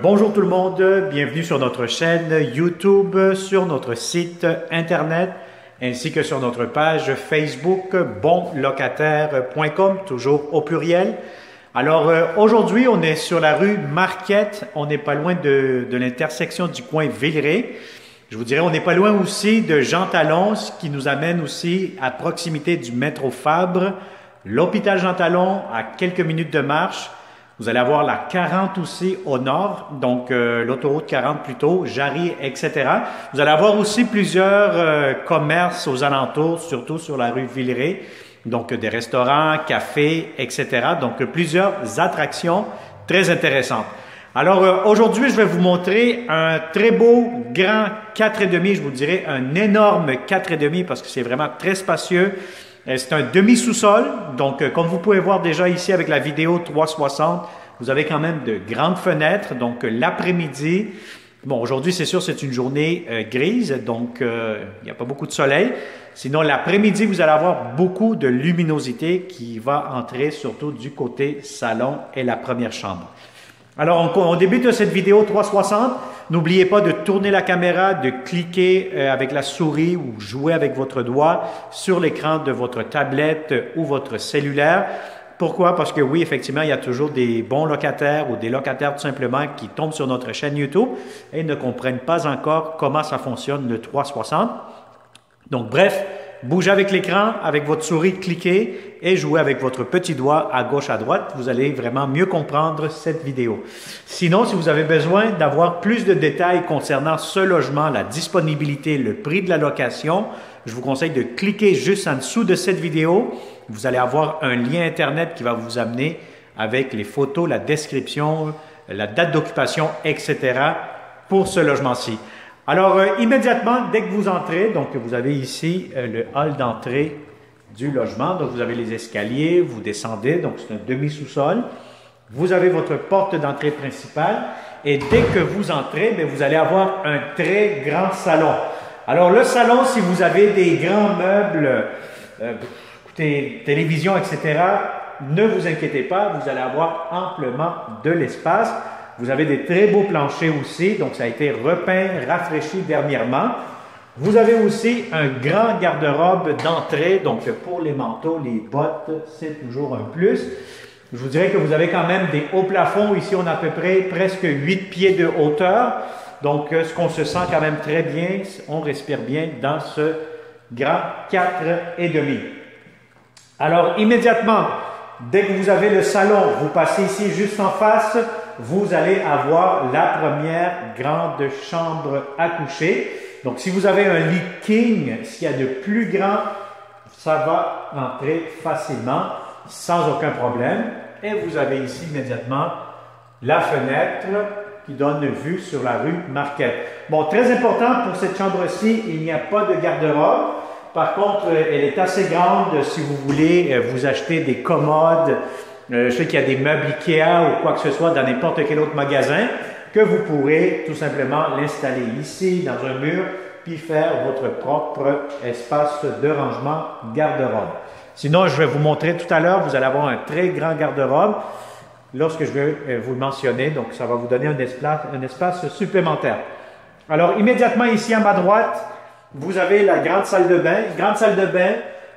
Bonjour tout le monde, bienvenue sur notre chaîne YouTube, sur notre site internet ainsi que sur notre page Facebook bonlocataire.com, toujours au pluriel. Alors aujourd'hui on est sur la rue Marquette, on n'est pas loin de l'intersection du coin Villeray. Je vous dirais on n'est pas loin aussi de Jean Talon, ce qui nous amène aussi à proximité du métro Fabre, l'hôpital Jean Talon à quelques minutes de marche. Vous allez avoir la 40 aussi au nord, donc l'autoroute 40 plutôt, Jarry, etc. Vous allez avoir aussi plusieurs commerces aux alentours, surtout sur la rue Villeray, donc des restaurants, cafés, etc. Donc plusieurs attractions très intéressantes. Alors aujourd'hui, je vais vous montrer un très beau grand 4,5, je vous dirais un énorme 4,5 parce que c'est vraiment très spacieux. C'est un demi-sous-sol, donc comme vous pouvez voir déjà ici avec la vidéo 360, vous avez quand même de grandes fenêtres, donc l'après-midi, bon aujourd'hui c'est sûr c'est une journée grise, donc il n'y a pas beaucoup de soleil, sinon l'après-midi vous allez avoir beaucoup de luminosité qui va entrer surtout du côté salon et la première chambre. Alors, on débute cette vidéo 360. N'oubliez pas de tourner la caméra, de cliquer avec la souris ou jouer avec votre doigt sur l'écran de votre tablette ou votre cellulaire. Pourquoi? Parce que oui, effectivement, il y a toujours des bons locataires ou des locataires tout simplement qui tombent sur notre chaîne YouTube et ne comprennent pas encore comment ça fonctionne le 360. Donc, bref, bougez avec l'écran, avec votre souris, cliquez et jouez avec votre petit doigt à gauche, à droite. Vous allez vraiment mieux comprendre cette vidéo. Sinon, si vous avez besoin d'avoir plus de détails concernant ce logement, la disponibilité, le prix de la location, je vous conseille de cliquer juste en dessous de cette vidéo. Vous allez avoir un lien Internet qui va vous amener avec les photos, la description, la date d'occupation, etc. pour ce logement-ci. Alors, immédiatement, dès que vous entrez, donc vous avez ici le hall d'entrée du logement. Donc, vous avez les escaliers, vous descendez, donc c'est un demi-sous-sol. Vous avez votre porte d'entrée principale et dès que vous entrez, bien, vous allez avoir un très grand salon. Alors, le salon, si vous avez des grands meubles, écoutez, télévision, etc., ne vous inquiétez pas, vous allez avoir amplement de l'espace. Vous avez des très beaux planchers aussi, donc ça a été repeint, rafraîchi dernièrement. Vous avez aussi un grand garde-robe d'entrée, donc pour les manteaux, les bottes, c'est toujours un plus. Je vous dirais que vous avez quand même des hauts plafonds. Ici, on a à peu près presque 8 pieds de hauteur. Donc, ce qu'on se sent quand même très bien, on respire bien dans ce grand 4,5. Alors, immédiatement, dès que vous avez le salon, vous passez ici juste en face, vous allez avoir la première grande chambre à coucher. Donc, si vous avez un lit king, s'il y a de plus grand, ça va rentrer facilement, sans aucun problème. Et vous avez ici immédiatement la fenêtre qui donne vue sur la rue Marquette. Bon, très important pour cette chambre-ci, il n'y a pas de garde-robe. Par contre, elle est assez grande si vous voulez vous acheter des commodes. Je sais qu'il y a des meubles Ikea ou quoi que ce soit dans n'importe quel autre magasin que vous pourrez tout simplement l'installer ici dans un mur puis faire votre propre espace de rangement garde-robe. Sinon, je vais vous montrer tout à l'heure, vous allez avoir un très grand garde-robe lorsque je vais vous le mentionner. Donc, ça va vous donner un espace supplémentaire. Alors, immédiatement ici à ma droite, vous avez la grande salle de bain. Grande salle de bain.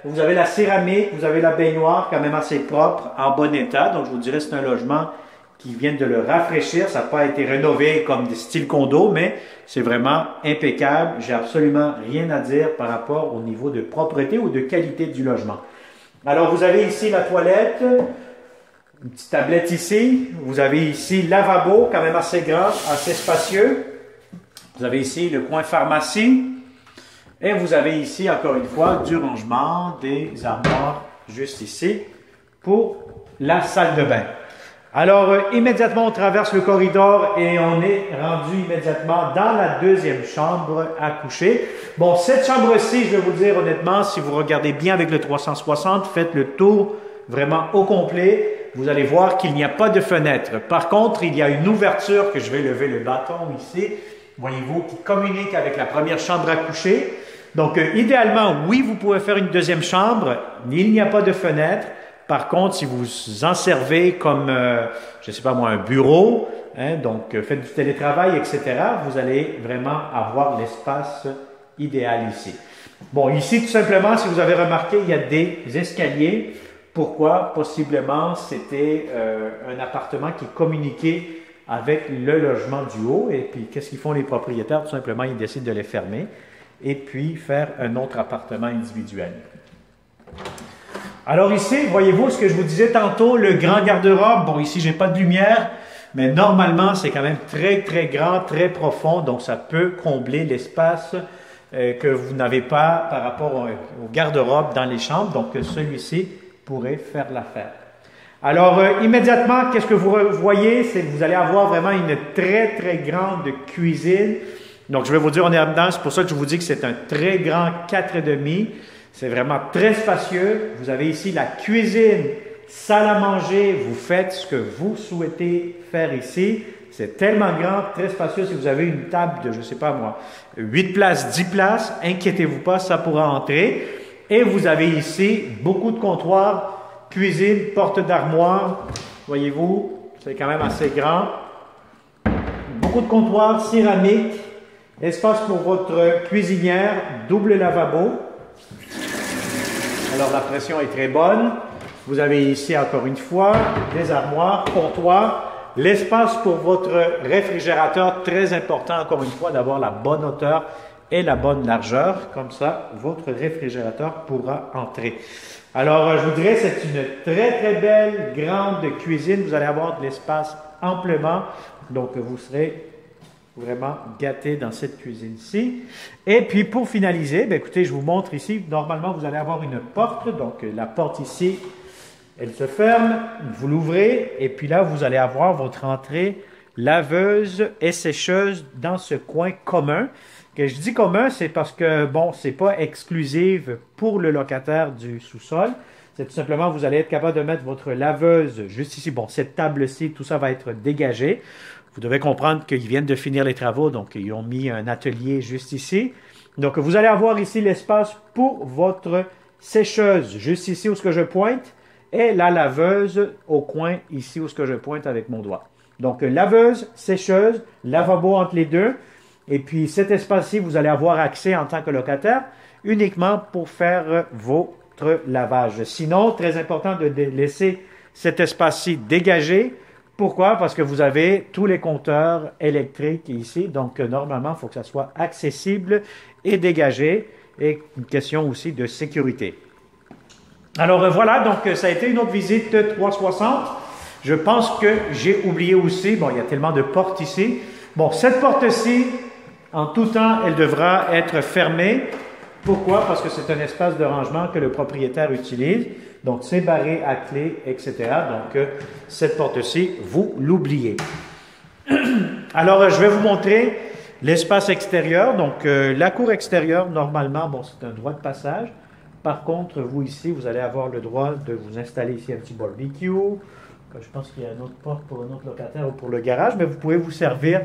Vous avez la céramique, vous avez la baignoire quand même assez propre, en bon état. Donc, je vous dirais c'est un logement qui vient de le rafraîchir. Ça n'a pas été rénové comme des styles condo, mais c'est vraiment impeccable. J'ai absolument rien à dire par rapport au niveau de propreté ou de qualité du logement. Alors, vous avez ici la toilette, une petite tablette ici. Vous avez ici le lavabo, quand même assez grand, assez spacieux. Vous avez ici le coin pharmacie. Et vous avez ici, encore une fois, du rangement, des armoires juste ici pour la salle de bain. Alors, immédiatement, on traverse le corridor et on est rendu immédiatement dans la deuxième chambre à coucher. Bon, cette chambre-ci, je vais vous dire honnêtement, si vous regardez bien avec le 360, faites le tour vraiment au complet, vous allez voir qu'il n'y a pas de fenêtre. Par contre, il y a une ouverture que je vais lever le bâton ici, voyez-vous, qui communique avec la première chambre à coucher. Donc, idéalement, oui, vous pouvez faire une deuxième chambre. Il n'y a pas de fenêtre. Par contre, si vous en servez comme, je ne sais pas moi, un bureau, hein, donc faites du télétravail, etc., vous allez vraiment avoir l'espace idéal ici. Bon, ici, tout simplement, si vous avez remarqué, il y a des escaliers. Pourquoi? Possiblement, c'était un appartement qui communiquait avec le logement du haut. Et puis, qu'est-ce qu'ils font les propriétaires? Tout simplement, ils décident de les fermer et puis faire un autre appartement individuel. Alors ici, voyez-vous ce que je vous disais tantôt, le grand garde-robe. Bon, ici, j'ai pas de lumière, mais normalement, c'est quand même très, très grand, très profond. Donc, ça peut combler l'espace que vous n'avez pas par rapport au garde-robe dans les chambres. Donc, celui-ci pourrait faire l'affaire. Alors, immédiatement, qu'est-ce que vous voyez? C'est que vous allez avoir vraiment une très, très grande cuisine. Donc, je vais vous dire, on est dedans. C'est pour ça que je vous dis que c'est un très grand 4,5. C'est vraiment très spacieux. Vous avez ici la cuisine, salle à manger. Vous faites ce que vous souhaitez faire ici. C'est tellement grand, très spacieux. Si vous avez une table de, je ne sais pas moi, 8 places, 10 places, inquiétez-vous pas, ça pourra entrer. Et vous avez ici beaucoup de comptoirs, cuisine, porte d'armoire. Voyez-vous, c'est quand même assez grand. Beaucoup de comptoirs, céramique, espace pour votre cuisinière, double lavabo. Alors, la pression est très bonne. Vous avez ici, encore une fois, des armoires, comptoirs, l'espace pour votre réfrigérateur, très important, encore une fois, d'avoir la bonne hauteur et la bonne largeur. Comme ça, votre réfrigérateur pourra entrer. Alors, je vous dirais, c'est une très, très belle, grande cuisine. Vous allez avoir de l'espace amplement. Donc, vous serez vraiment gâté dans cette cuisine-ci. Et puis, pour finaliser, bien, écoutez, je vous montre ici, normalement, vous allez avoir une porte. Donc, la porte ici, elle se ferme, vous l'ouvrez, et puis là, vous allez avoir votre entrée laveuse et sécheuse dans ce coin commun. Que je dis commun, c'est parce que, bon, c'est pas exclusive pour le locataire du sous-sol. C'est tout simplement, vous allez être capable de mettre votre laveuse juste ici. Bon, cette table-ci, tout ça va être dégagé. Vous devez comprendre qu'ils viennent de finir les travaux, donc ils ont mis un atelier juste ici. Donc, vous allez avoir ici l'espace pour votre sécheuse, juste ici où ce que je pointe, et la laveuse au coin ici où ce que je pointe avec mon doigt. Donc, laveuse, sécheuse, lavabo entre les deux. Et puis, cet espace-ci, vous allez avoir accès en tant que locataire uniquement pour faire votre lavage. Sinon, très important de laisser cet espace-ci dégagé. Pourquoi? Parce que vous avez tous les compteurs électriques ici. Donc, normalement, il faut que ça soit accessible et dégagé. Et une question aussi de sécurité. Alors, voilà. Donc, ça a été une autre visite 360. Je pense que j'ai oublié aussi. Bon, il y a tellement de portes ici. Bon, cette porte-ci, en tout temps, elle devra être fermée. Pourquoi? Parce que c'est un espace de rangement que le propriétaire utilise. Donc, c'est barré à clé, etc. Donc, cette porte-ci, vous l'oubliez. Alors, je vais vous montrer l'espace extérieur. Donc, la cour extérieure, normalement, bon, c'est un droit de passage. Par contre, vous ici, vous allez avoir le droit de vous installer ici un petit barbecue. Je pense qu'il y a une autre porte pour un autre locataire ou pour le garage, mais vous pouvez vous servir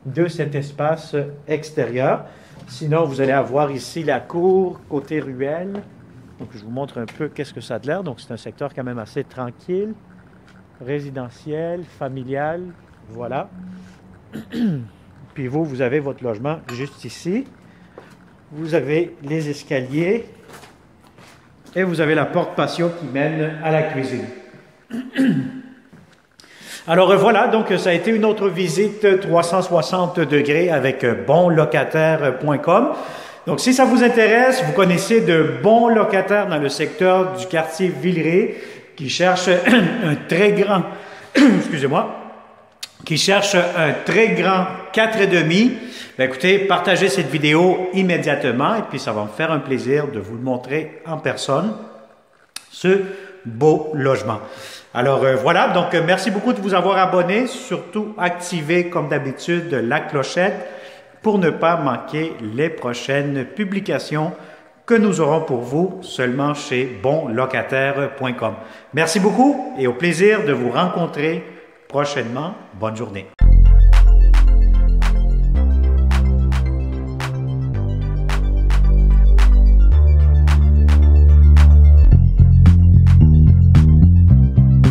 de cet espace extérieur. Sinon, vous allez avoir ici la cour, côté ruelle. Donc, je vous montre un peu qu'est-ce que ça a de l'air. Donc, c'est un secteur quand même assez tranquille, résidentiel, familial. Voilà. Puis vous avez votre logement juste ici. Vous avez les escaliers et vous avez la porte patio qui mène à la cuisine. Alors voilà, donc ça a été une autre visite 360 degrés avec bonlocataire.com. Donc si ça vous intéresse, vous connaissez de bons locataires dans le secteur du quartier Villeray qui cherchent un très grand, excusez-moi, qui cherchent un très grand 4,5. Ben écoutez, partagez cette vidéo immédiatement et puis ça va me faire un plaisir de vous le montrer en personne, ce beau logement. Alors voilà, donc merci beaucoup de vous avoir abonné, surtout activez comme d'habitude la clochette pour ne pas manquer les prochaines publications que nous aurons pour vous seulement chez bonlocataire.com. Merci beaucoup et au plaisir de vous rencontrer prochainement. Bonne journée.